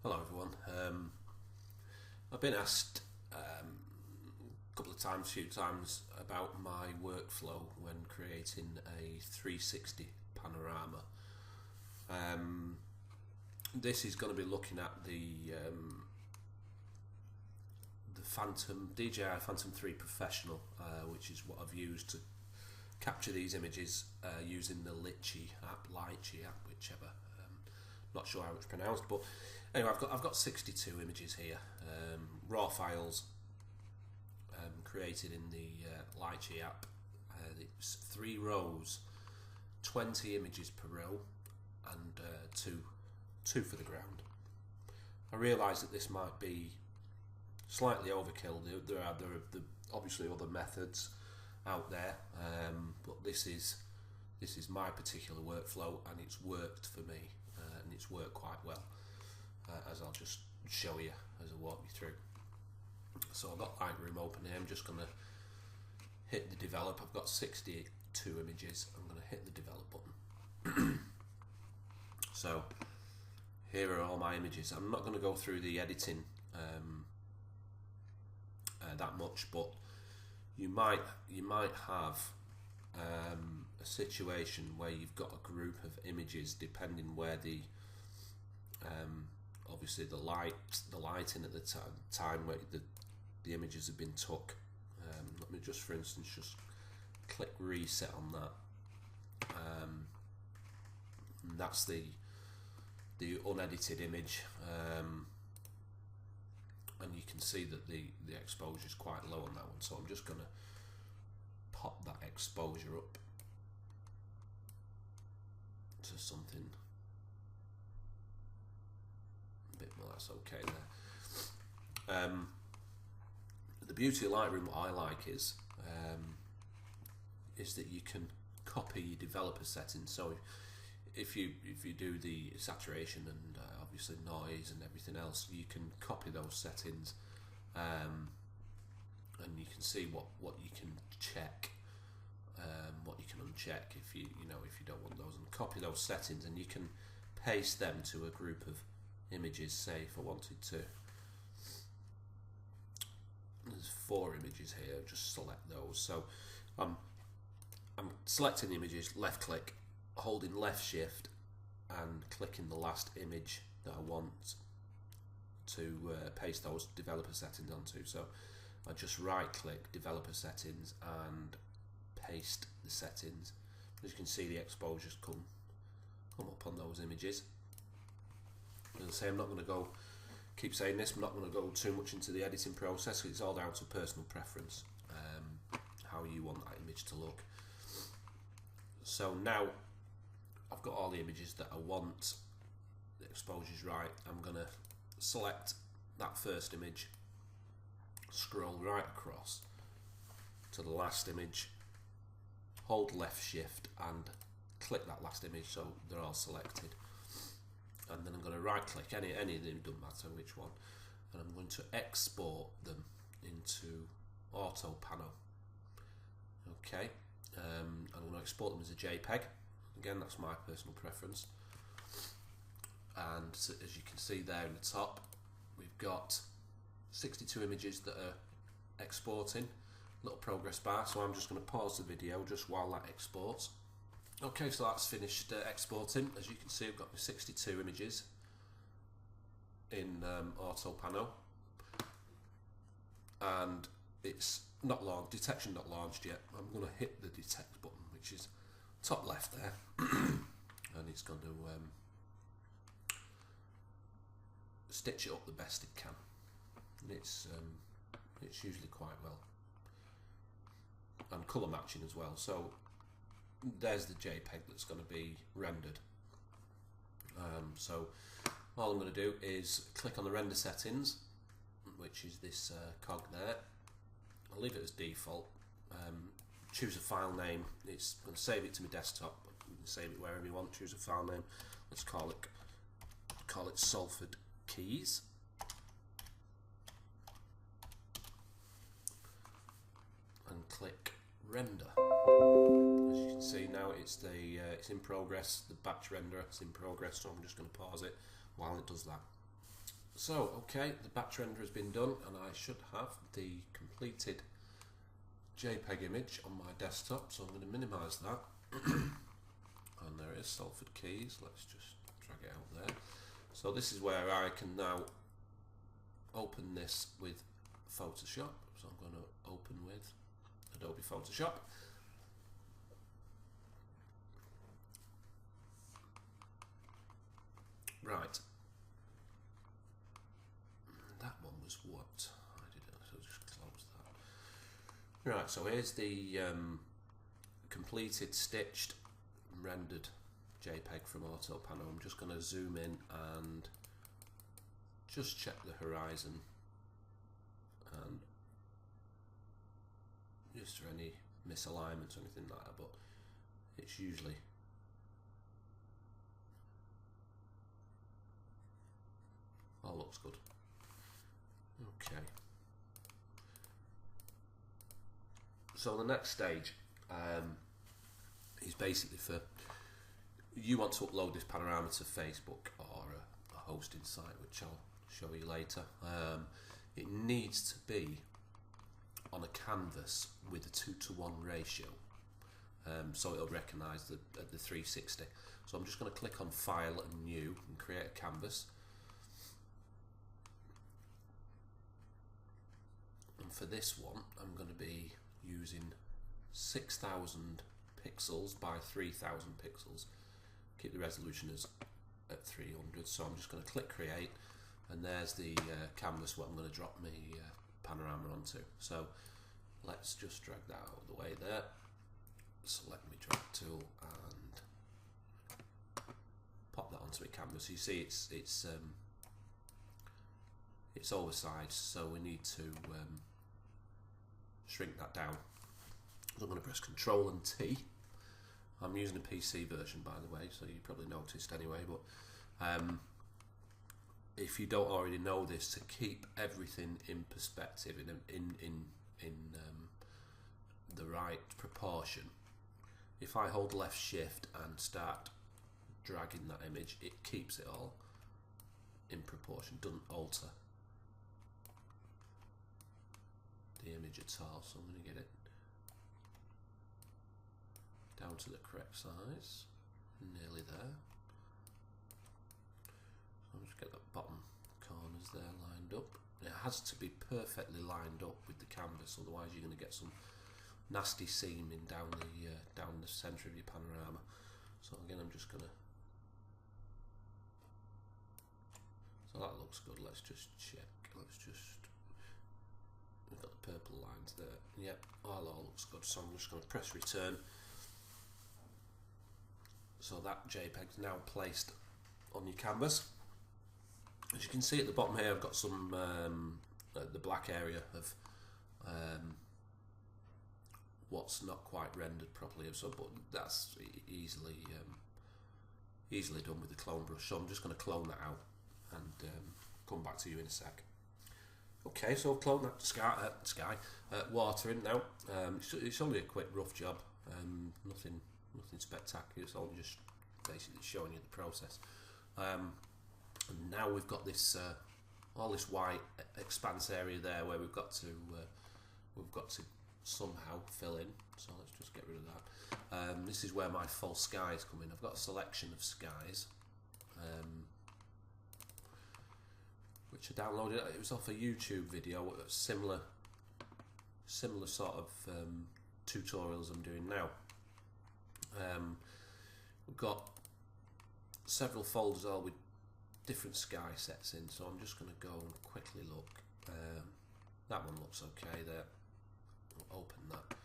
Hello everyone. I've been asked a couple of times, few times, about my workflow when creating a 360 panorama. This is going to be looking at the Phantom DJI Phantom 3 Professional, which is what I've used to capture these images using the Litchi app, whichever. Not sure how it's pronounced, but anyway, I've got 62 images here, raw files, created in the Litchi app. It's 3 rows, 20 images per row, and two for the ground. I realise that this might be slightly overkill. There are obviously other methods out there, but this is my particular workflow, and it's worked for me, and it's worked quite well, as I'll just show you as I walk you through. So I've got Lightroom open here. I'm just going to hit the develop. I've got 62 images. I'm going to hit the develop button. So here are all my images. I'm not going to go through the editing that much, but you might have a situation where you've got a group of images, depending where the obviously the lighting at the time where the images have been took. Let me just, for instance, just click reset on that. And that's the unedited image, and you can see that the exposure is quite low on that one. So I'm just going to pop that exposure up to something a bit more. That's okay there. The beauty of Lightroom, what I like, is that you can copy your developer settings. So if you do the saturation and obviously noise and everything else, you can copy those settings, and you can see what you can check, what you can uncheck if you don't want those, and copy those settings, and you can paste them to a group of images. Say if I wanted to, there's 4 images here, just select those. So I'm selecting the images, left click, holding left shift and clicking the last image that I want to paste those developer settings onto. So I just right click developer settings and paste the settings. As you can see, the exposures come up on those images. As I say, I'm not going to keep saying this, I'm not going to go too much into the editing process. It's all down to personal preference, how you want that image to look. So now I've got all the images that I want, the exposure's right. I'm going to select that first image, scroll right across to the last image, hold left shift and click that last image so they're all selected. And then I'm going to right click any of them, doesn't matter which one, and I'm going to export them into auto pano. Okay, I'm going to export them as a JPEG. Again, that's my personal preference. And so, as you can see there in the top, we've got 62 images that are exporting, little progress bar. So I'm just going to pause the video just while that exports. Okay, so that's finished exporting. As you can see, I've got my 62 images in auto pano, and it's not launched, detection not launched yet. I'm going to hit the detect button, which is top left there, and it's going to stitch it up the best it can, and it's usually quite well, and colour matching as well. So there's the JPEG that's going to be rendered. So all I'm going to do is click on the render settings, which is this cog there. I'll leave it as default. Choose a file name. It's going to save it to my desktop. You can save it wherever you want. Choose a file name. Let's call it Salford Keys. And click render. As you can see now, it's in progress. The batch render is in progress, so I'm just going to pause it while it does that. So, okay, the batch render has been done and I should have the completed JPEG image on my desktop, so I'm going to minimise that. And there it is, Salford Keys. Let's just drag it out there. So this is where I can now open this with Photoshop. So I'm going to open with Adobe Photoshop. Right. That one was what? I did it, so just close that. Right, so here's the completed, stitched, rendered JPEG from Panorama. I'm just going to zoom in and just check the horizon and just for any misalignments or anything like that, but it's usually all looks good. Okay. So the next stage is basically for you want to upload this panorama to Facebook or a hosting site, which I'll show you later. It needs to be on a canvas with a 2:1 ratio, so it'll recognise the 360. So I'm just going to click on File and New and create a canvas. And for this one, I'm going to be using 6,000 pixels by 3,000 pixels. Keep the resolution as at 300. So I'm just going to click Create, and there's the canvas what I'm going to drop my panorama onto. So let's just drag that out of the way there. Select my drag tool and pop that onto my canvas. You see it's oversized, so we need to shrink that down. So I'm going to press Control and T. I'm using a PC version, by the way, so you probably noticed anyway, but if you don't already know this, to keep everything in perspective, in the right proportion, if I hold left shift and start dragging that image, it keeps it all in proportion, doesn't alter the image at all. So I'm going to get it down to the correct size, nearly there. So I'll just get the bottom corners there lined up. It has to be perfectly lined up with the canvas, otherwise you're going to get some nasty seaming down the centre of your panorama. So again, I'm just going to. So that looks good. Let's just check. We've got the purple lines there. Yep, all looks good. So I'm just going to press return. So that JPEG is now placed on your canvas. As you can see at the bottom here, I've got some the black area of what's not quite rendered properly. So, but that's easily done with the clone brush. So I'm just going to clone that out and come back to you in a sec. Okay, so I've cloned that water in now. It's only a quick rough job. Nothing spectacular. It's all just basically showing you the process. And now we've got this all this white expanse area there where we've got to somehow fill in. So let's just get rid of that. This is where my false skies come in. I've got a selection of skies, which I downloaded. It was off a YouTube video, similar sort of tutorials I'm doing now. We've got several folders all with different sky sets in, so I'm just going to go and quickly look. That one looks okay there. We'll open that.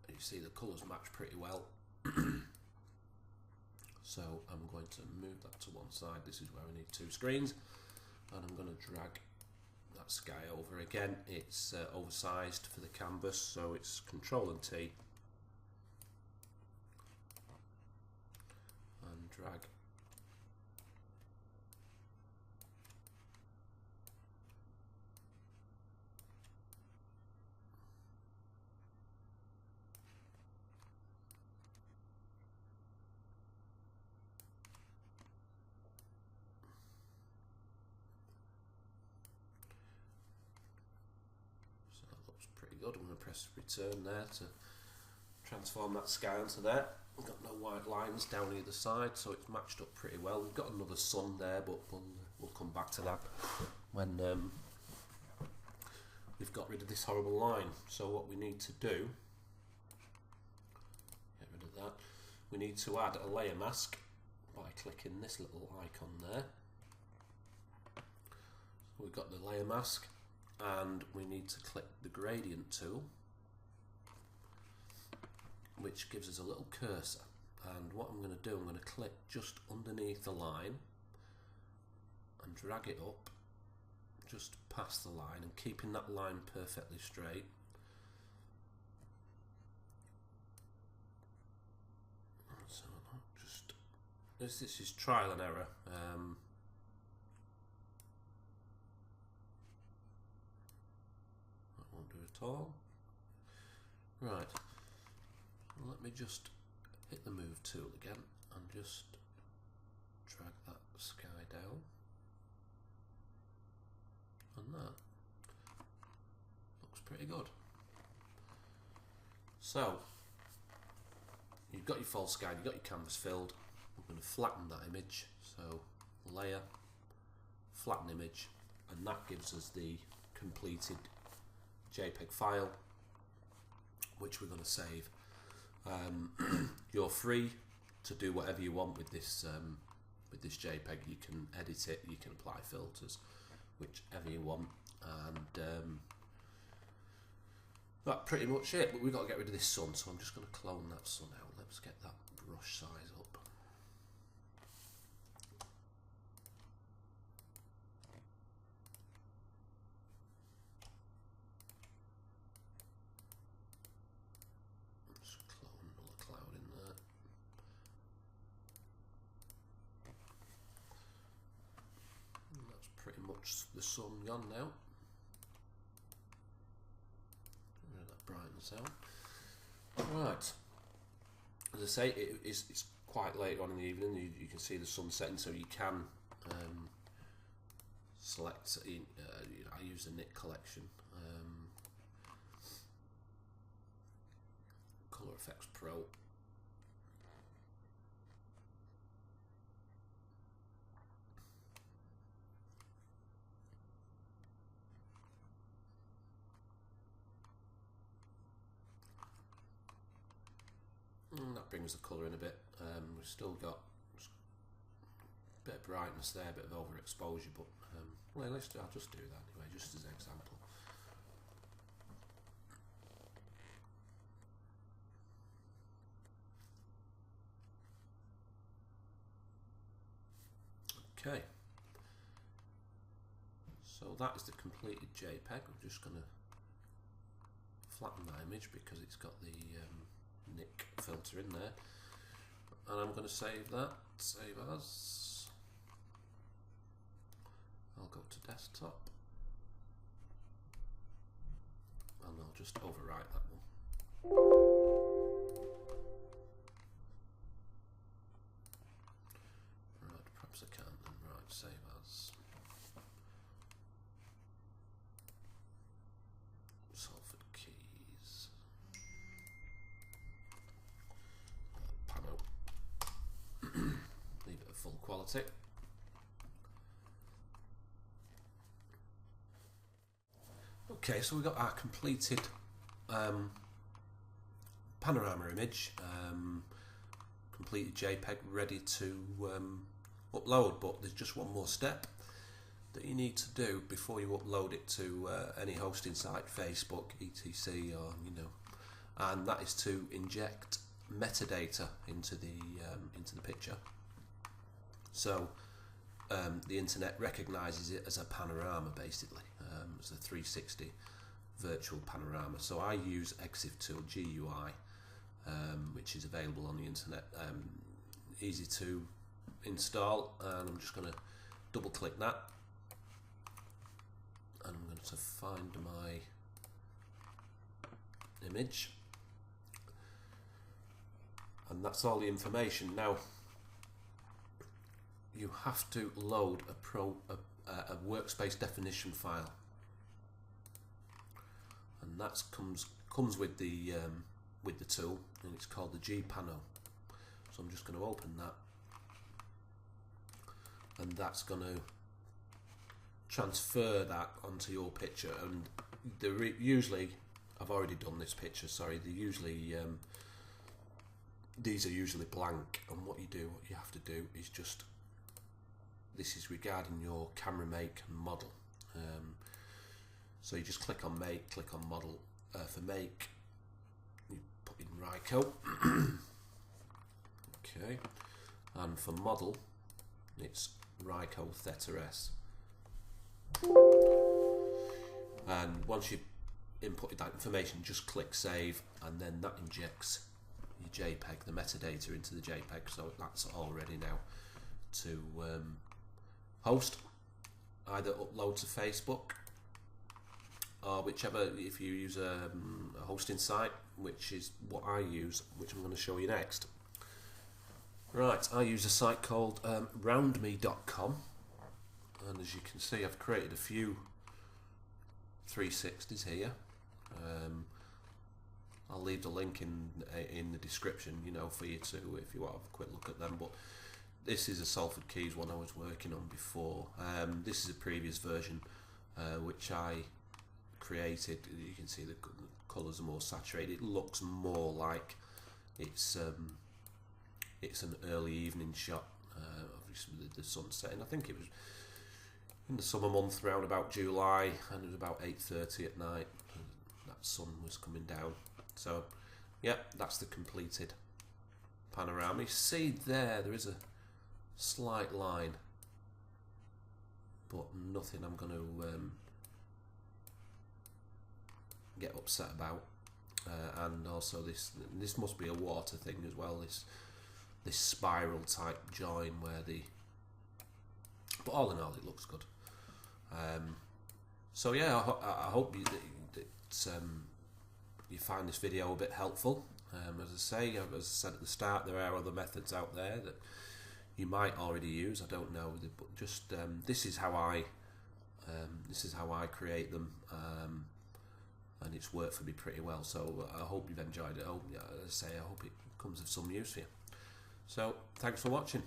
You see the colours match pretty well. So I'm going to move that to one side. This is where I need two screens, and I'm going to drag that sky over. Again, it's oversized for the canvas, so it's Control and T and drag. good. I'm going to press return there to transform that sky onto there. We've got no white lines down either side, so it's matched up pretty well. We've got another sun there, but we'll come back to that when we've got rid of this horrible line. So what we need to do, get rid of that, we need to add a layer mask by clicking this little icon there. So we've got the layer mask, and we need to click the gradient tool, which gives us a little cursor. And what I'm going to do, I'm going to click just underneath the line and drag it up just past the line, and keeping that line perfectly straight. So just this is trial and error. That won't do at all. Right. Let me just hit the move tool again and just drag that sky down, and that looks pretty good. So you've got your full sky, you've got your canvas filled. I'm going to flatten that image, so layer, flatten image, and that gives us the completed JPEG file, which we're going to save. You're free to do whatever you want with this JPEG. You can edit it, you can apply filters, whichever you want, and that's pretty much it. But we've got to get rid of this sun, so I'm just going to clone that sun out. Let's get that brush size up. Pretty much the sun gone now. Get rid of that brightness out. Right. As I say, it's quite late on in the evening. You can see the sun setting, so you can select. I use the knit collection. Color Effects Pro. That brings the colour in a bit. We've still got a bit of brightness there, a bit of overexposure, but well, I'll just do that anyway, just as an example. Okay, so that is the completed JPEG. I'm just going to flatten that image because it's got the nick filter in there, and I'm going to save that. Save as. I'll go to desktop, and I'll just overwrite that one. Right, perhaps I can't then. Right, save as. Salford keys. Pano. Leave it at full quality. Okay, so we've got our completed panorama image, completed JPEG ready to upload, but there's just one more step that you need to do before you upload it to any hosting site, Facebook, etc, or and that is to inject metadata into the picture. So the internet recognises it as a panorama, basically. It's a 360 virtual panorama. So I use EXIF tool GUI, which is available on the internet. Easy to install, and I'm just going to double click that, and I'm going to find my image, and that's all the information. Now you have to load a workspace definition file. and that comes with the tool, and it's called the G Pano. So I'm just going to open that, and that's going to transfer that onto your picture. And usually, I've already done this picture. Sorry, these are usually blank, and what you have to do is just, this is regarding your camera make and model. So you just click on make, click on model. For make, you put in Ryko. Okay, and for model, it's Ryko Theta S. And once you've inputted that information, just click save, and then that injects your JPEG, the metadata, into the JPEG. So that's all ready now to host, either upload to Facebook or whichever, if you use a hosting site, which is what I use, which I'm going to show you next. Right, I use a site called roundme.com, and as you can see, I've created a few 360s here. I'll leave the link in the description, for you to, if you want to have a quick look at them. But this is a Salford Keys one I was working on before. This is a previous version which I created. You can see the colours are more saturated. It looks more like it's an early evening shot, obviously with the sun setting. I think it was in the summer month, around about July, and it was about 8:30 at night. That sun was coming down. So, yeah, that's the completed panorama. You see there is a slight line, but nothing I'm going to get upset about. And also this must be a water thing as well. This spiral type join where but all in all, it looks good. So yeah, I hope you find this video a bit helpful. As I said at the start, there are other methods out there that you might already use. I don't know, but just this is how I create them, and it's worked for me pretty well. So I hope you've enjoyed it. I hope it comes of some use for you. So thanks for watching.